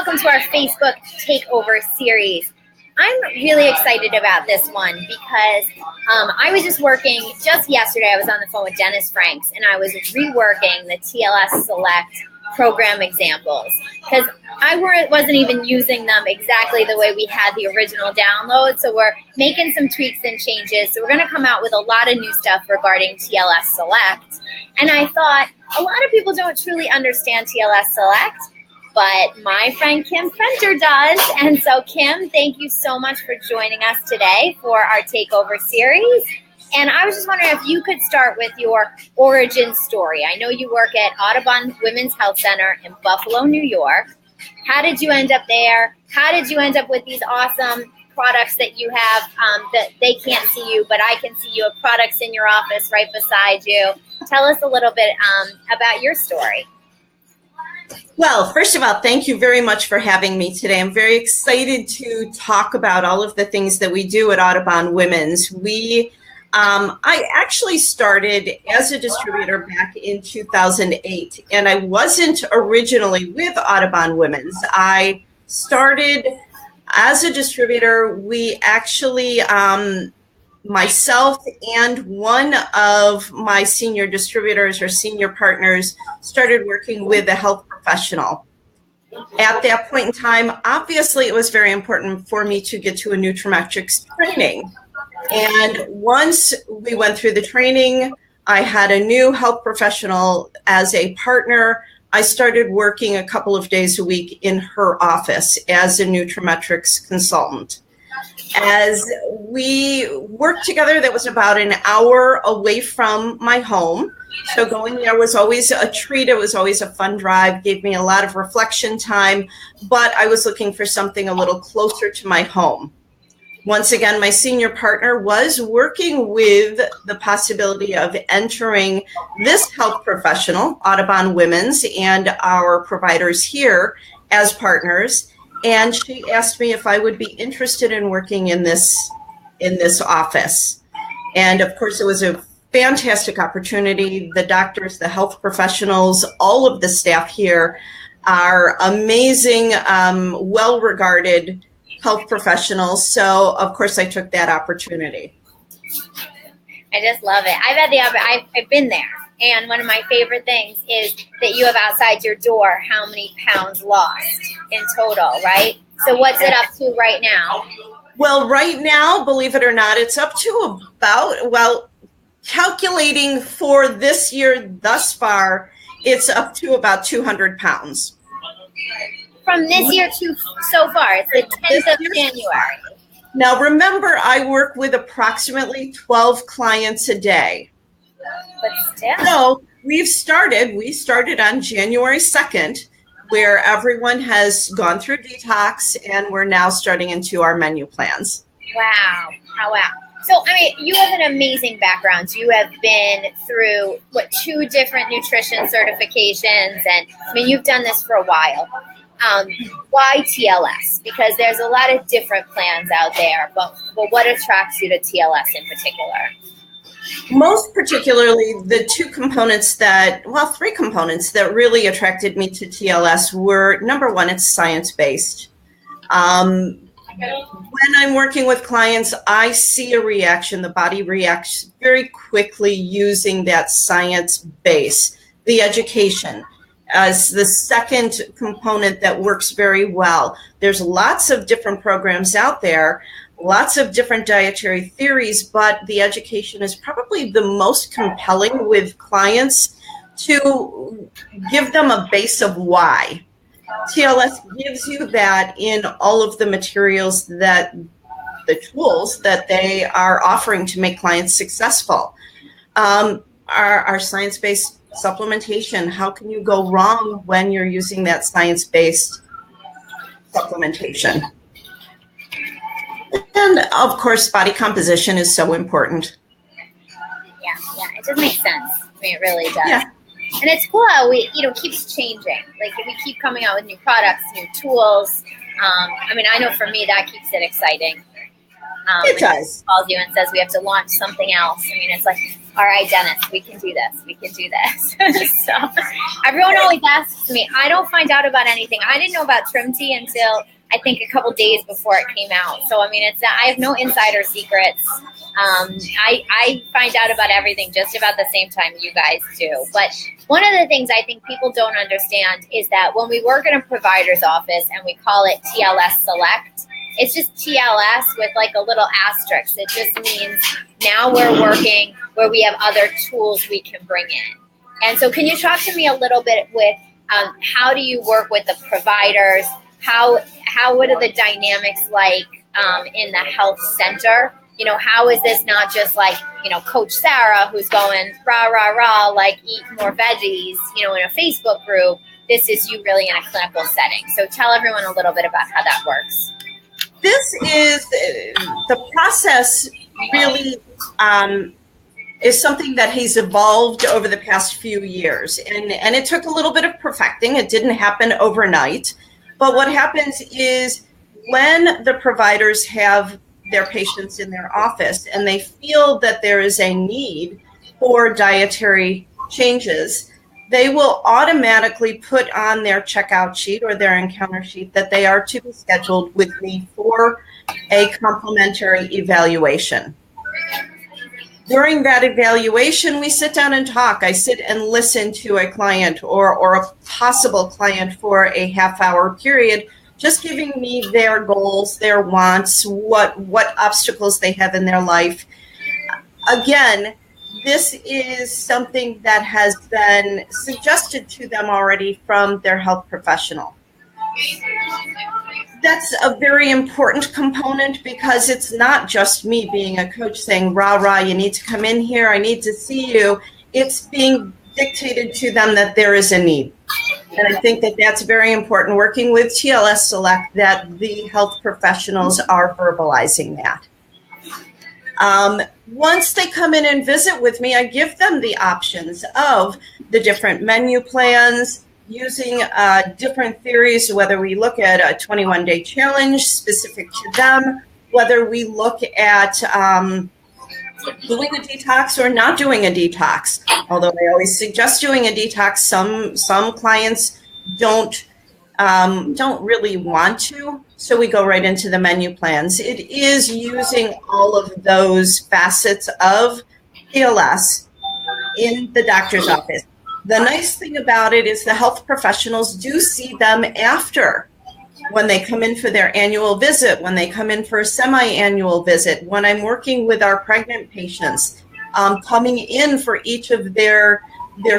welcome to our Facebook Takeover series. I'm really excited about this one because I was just yesterday, I was on the phone with Dennis Franks, and I was reworking the TLS Select program examples because I wasn't even using them exactly the way we had the original download. So we're making some tweaks and changes. So we're going to come out with a lot of new stuff regarding TLS Select. And I thought a lot of people don't truly understand TLS Select, but my friend Kim Fenter does. And so Kim, thank you so much for joining us today for our Takeover series. And I was just wondering if you could start with your origin story. I know you work at Audubon Women's Health Center in Buffalo, New York. How did you end up there? How did you end up with these awesome products that you have that they can't see you, but I can see you, have products in your office right beside you? Tell us a little bit about your story. Well, first of all, thank you very much for having me today. I'm very excited to talk about all of the things that we do at Audubon Women's. I actually started as a distributor back in 2008, and I wasn't originally with Audubon Women's. I started as a distributor. We actually, myself and one of my senior distributors or senior partners started working with a health professional. At that point in time, obviously, it was very important for me to get to a nutraMetrix training. And once we went through the training, I had a new health professional as a partner. I started working a couple of days a week in her office as a nutraMetrix consultant. As we worked together, that was about an hour away from my home. So going there was always a treat. It was always a fun drive, gave me a lot of reflection time, but I was looking for something a little closer to my home. Once again, my senior partner was working with the possibility of entering this health professional, Audubon Women's, and our providers here as partners. And she asked me if I would be interested in working in this office. And of course, it was a fantastic opportunity. The doctors, the health professionals, all of the staff here are amazing, well-regarded health professionals. So of course I took that opportunity. I just love it. I've been there. And one of my favorite things is that you have outside your door how many pounds lost in total, right? So what's it up to right now? Well, right now, believe it or not, it's up to calculating for this year thus far, it's up to about 200 pounds. From this year to so far, it's the 10th of January. Now, remember, I work with approximately 12 clients a day. But still. So we started on January 2nd, where everyone has gone through detox, and we're now starting into our menu plans. Wow. Oh, wow. So, I mean, you have an amazing background. You have been through, 2 different nutrition certifications, and I mean, you've done this for a while. Why TLS? Because there's a lot of different plans out there, but what attracts you to TLS in particular? Most particularly, the 3 components that really attracted me to TLS were, number one, it's science-based. When I'm working with clients, I see a reaction. The body reacts very quickly using that science base. The education as the second component that works very well. There's lots of different programs out there, lots of different dietary theories, but the education is probably the most compelling with clients to give them a base of why. TLS gives you that in all of the materials, that the tools that they are offering to make clients successful. Our science-based supplementation, how can you go wrong when you're using that science-based supplementation? And of course, body composition is so important. Yeah, it does make sense. I mean, it really does. Yeah. And it's cool how we, keeps changing. Like we keep coming out with new products, new tools. I mean, I know for me that keeps it exciting. It does. Calls you and says we have to launch something else. I mean, it's like all right, Dennis, we can do this. We can do this. So everyone always asks me, I don't find out about anything. I didn't know about Trim Tea until I think a couple days before it came out. So, I mean, I have no insider secrets. I find out about everything just about the same time you guys do. But one of the things I think people don't understand is that when we work in a provider's office and we call it TLS Select, it's just TLS with like a little asterisk. It just means now we're working where we have other tools we can bring in. And so can you talk to me a little bit with how do you work with the providers? What are the dynamics like in the health center? You know, how is this not just like, you know, Coach Sarah who's going rah, rah, rah, like eat more veggies, you know, in a Facebook group. This is you really in a clinical setting. So tell everyone a little bit about how that works. This is the process really is something that has evolved over the past few years. And it took a little bit of perfecting. It didn't happen overnight. But what happens is when the providers have their patients in their office and they feel that there is a need for dietary changes, they will automatically put on their checkout sheet or their encounter sheet that they are to be scheduled with me for a complimentary evaluation. During that evaluation, we sit down and talk. I sit and listen to a client or a possible client for a half-hour period, just giving me their goals, their wants, what obstacles they have in their life. Again, this is something that has been suggested to them already from their health professional. That's a very important component because it's not just me being a coach saying, rah, rah, you need to come in here, I need to see you. It's being dictated to them that there is a need. And I think that that's very important, working with TLS Select, that the health professionals are verbalizing that. Once they come in and visit with me, I give them the options of the different menu plans, using different theories, whether we look at a 21-day challenge specific to them, whether we look at doing a detox or not doing a detox. Although I always suggest doing a detox, some clients don't really want to, so we go right into the menu plans. It is using all of those facets of TLS in the doctor's office. The nice thing about it is the health professionals do see them after, when they come in for their annual visit, when they come in for a semi-annual visit, when I'm working with our pregnant patients, coming in for each of their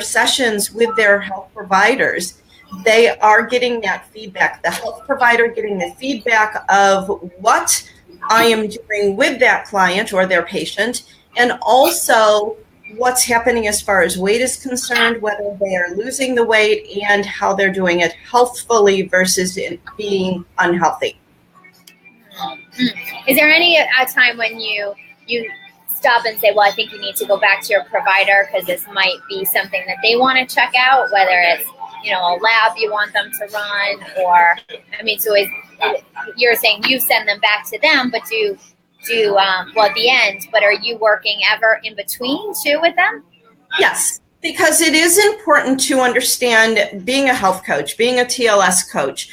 sessions with their health providers. They are getting that feedback, the health provider getting the feedback of what I am doing with that client or their patient, and also what's happening as far as weight is concerned, whether they are losing the weight and how they're doing it healthfully versus it being unhealthy. Is there any time when you stop and say, well, I think you need to go back to your provider because this might be something that they want to check out, whether it's, you know, a lab you want them to run, or, I mean, so you're saying you send them back to them, but at the end, but are you working ever in between too with them? Yes, because it is important to understand, being a health coach, being a TLS coach,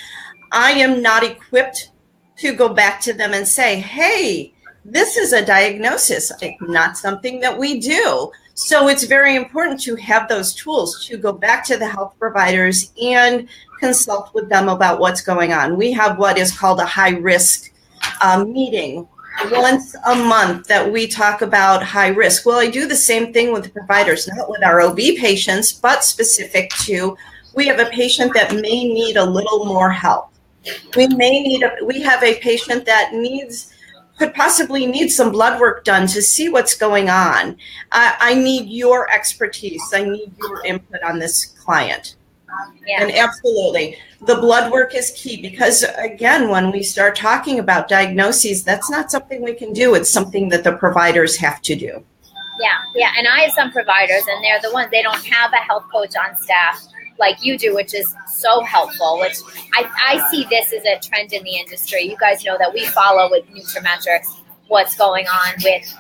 I am not equipped to go back to them and say, hey, this is a diagnosis, not something that we do. So it's very important to have those tools to go back to the health providers and consult with them about what's going on. We have what is called a high risk meeting once a month that we talk about high risk. Well, I do the same thing with the providers, not with our OB patients, but specific to, we have a patient that may need a little more help. We have a patient that could possibly need some blood work done to see what's going on. I need your expertise. I need your input on this client. Yeah. And absolutely, the blood work is key because, again, when we start talking about diagnoses, that's not something we can do. It's something that the providers have to do. Yeah. And I have some providers, and they're the ones, they don't have a health coach on staff like you do, which is so helpful, which I see this as a trend in the industry. You guys know that we follow with nutraMetrix what's going on with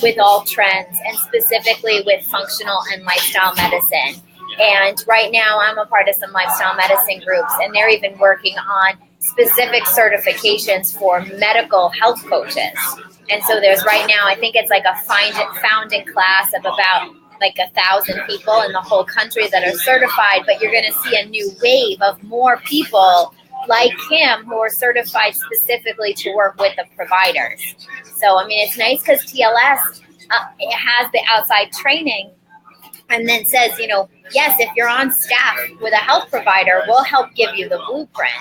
with all trends, and specifically with functional and lifestyle medicine. And right now I'm a part of some lifestyle medicine groups, and they're even working on specific certifications for medical health coaches. And so there's right now, I think it's like a founding class of about like 1,000 people in the whole country that are certified, but you're going to see a new wave of more people like Kim who are certified specifically to work with the providers. So, I mean, it's nice because TLS it has the outside training and then says, you know, yes, if you're on staff with a health provider, we'll help give you the blueprint.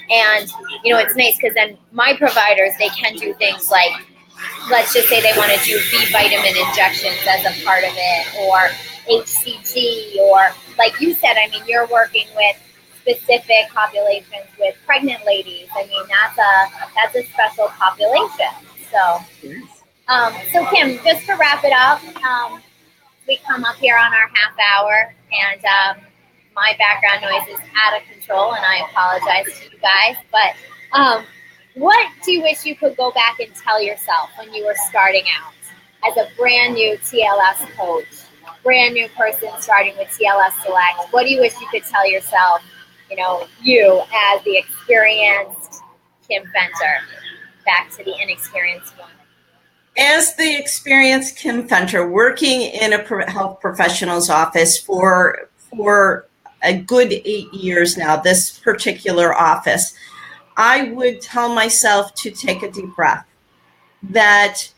And, you know, it's nice because then my providers, they can do things like, let's just say they want to do B vitamin injections as a part of it, or HCG, or like you said, I mean, you're working with specific populations with pregnant ladies. I mean, that's a special population. So Kim, just to wrap it up, we come up here on our half hour, and my background noise is out of control, and I apologize to you guys. But what do you wish you could go back and tell yourself when you were starting out as a brand new TLS coach, brand new person starting with TLS Select? What do you wish you could tell yourself, you know, you as the experienced Kim Fenter, back to the inexperienced one? As the experienced Kim Fenter, working in a health professional's office for a good 8 years now, this particular office, I would tell myself to take a deep breath, that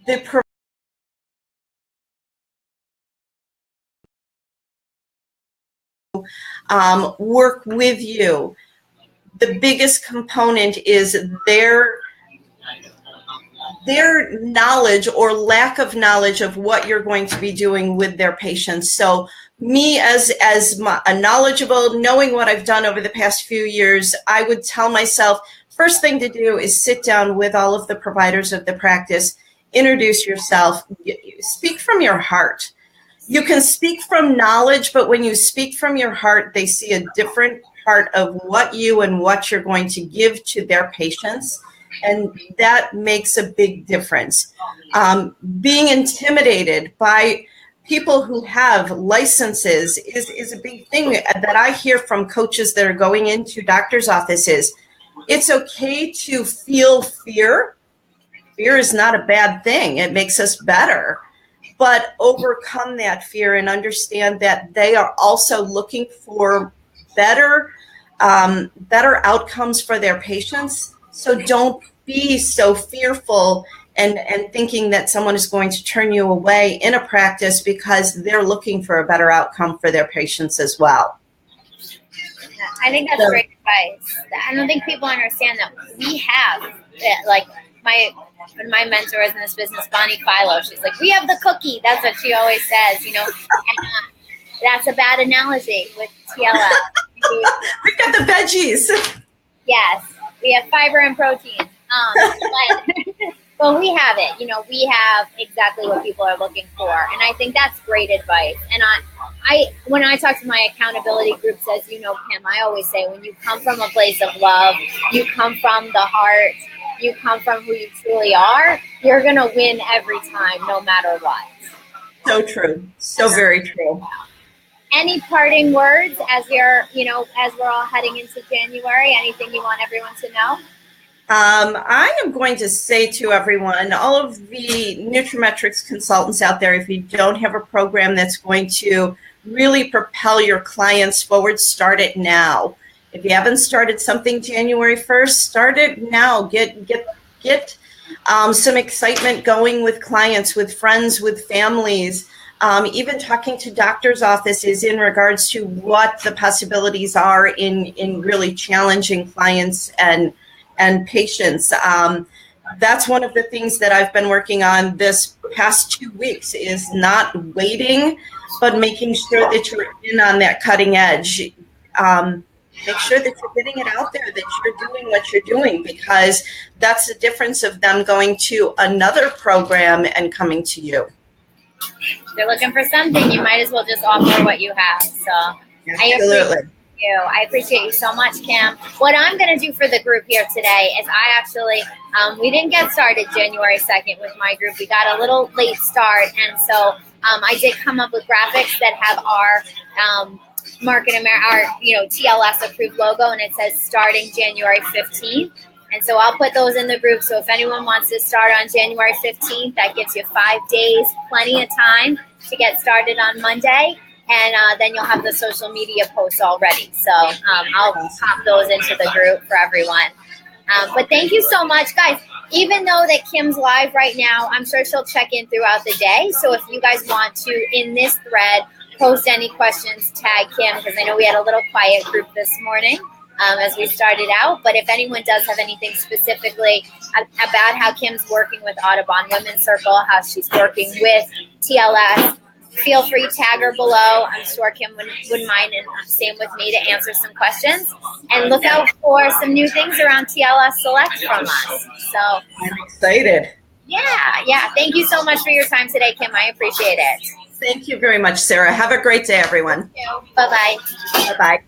the work with you. The biggest component is their knowledge or lack of knowledge of what you're going to be doing with their patients. So me as a knowledgeable, knowing what I've done over the past few years, I would tell myself, first thing to do is sit down with all of the providers of the practice, introduce yourself, speak from your heart. You can speak from knowledge, but when you speak from your heart, they see a different part of what you're going to give to their patients. And that makes a big difference. Being intimidated by people who have licenses is a big thing that I hear from coaches that are going into doctors' offices. It's okay to feel fear. Fear is not a bad thing. It makes us better. But overcome that fear and understand that they are also looking for better outcomes for their patients. So don't be so fearful and thinking that someone is going to turn you away in a practice because they're looking for a better outcome for their patients as well. I think that's great advice. I don't think people understand that we have, like my mentor is in this business, Bonnie Philo, she's like, we have the cookie. That's what she always says, you know. And, that's a bad analogy with TLS. We've got the veggies. Yes, we have fiber and protein. But we have it, you know, we have exactly what people are looking for. And I think that's great advice. And I when I talk to my accountability groups, as you know, Kim, I always say, when you come from a place of love, you come from the heart, you come from who you truly are, you're going to win every time, no matter what. So true. So very true. Any parting words as you're, you know, as we're all heading into January? Anything you want everyone to know? I am going to say to everyone, all of the nutraMetrix consultants out there, if you don't have a program that's going to really propel your clients forward, start it now. If you haven't started something January 1st, start it now. Get some excitement going with clients, with friends, with families, even talking to doctors' offices in regards to what the possibilities are in really challenging clients and patients. That's one of the things that I've been working on this past 2 weeks, is not waiting, but making sure that you're in on that cutting edge. Make sure that you're getting it out there, that you're doing what you're doing, because that's the difference of them going to another program and coming to you. They're looking for something. You might as well just offer what you have. So absolutely. you. I appreciate you so much, Kim. What I'm going to do for the group here today is I actually, we didn't get started January 2nd with my group. We got a little late start. And so I did come up with graphics that have our TLS approved logo, and it says starting January 15th. And so I'll put those in the group. So if anyone wants to start on January 15th, that gives you 5 days, plenty of time to get started on Monday. And then you'll have the social media posts already. So I'll pop those into the group for everyone. But thank you so much, guys. Even though that Kim's live right now, I'm sure she'll check in throughout the day. So if you guys want to, in this thread, post any questions, tag Kim, because I know we had a little quiet group this morning as we started out. But if anyone does have anything specifically about how Kim's working with Audubon Women's Circle, how she's working with TLS, feel free to tag her below. I'm sure Kim wouldn't mind, and same with me, to answer some questions. And look out for some new things around TLS Select from us. So I'm excited. Yeah. Thank you so much for your time today, Kim. I appreciate it. Thank you very much, Sarah. Have a great day, everyone. Bye-bye. Bye-bye.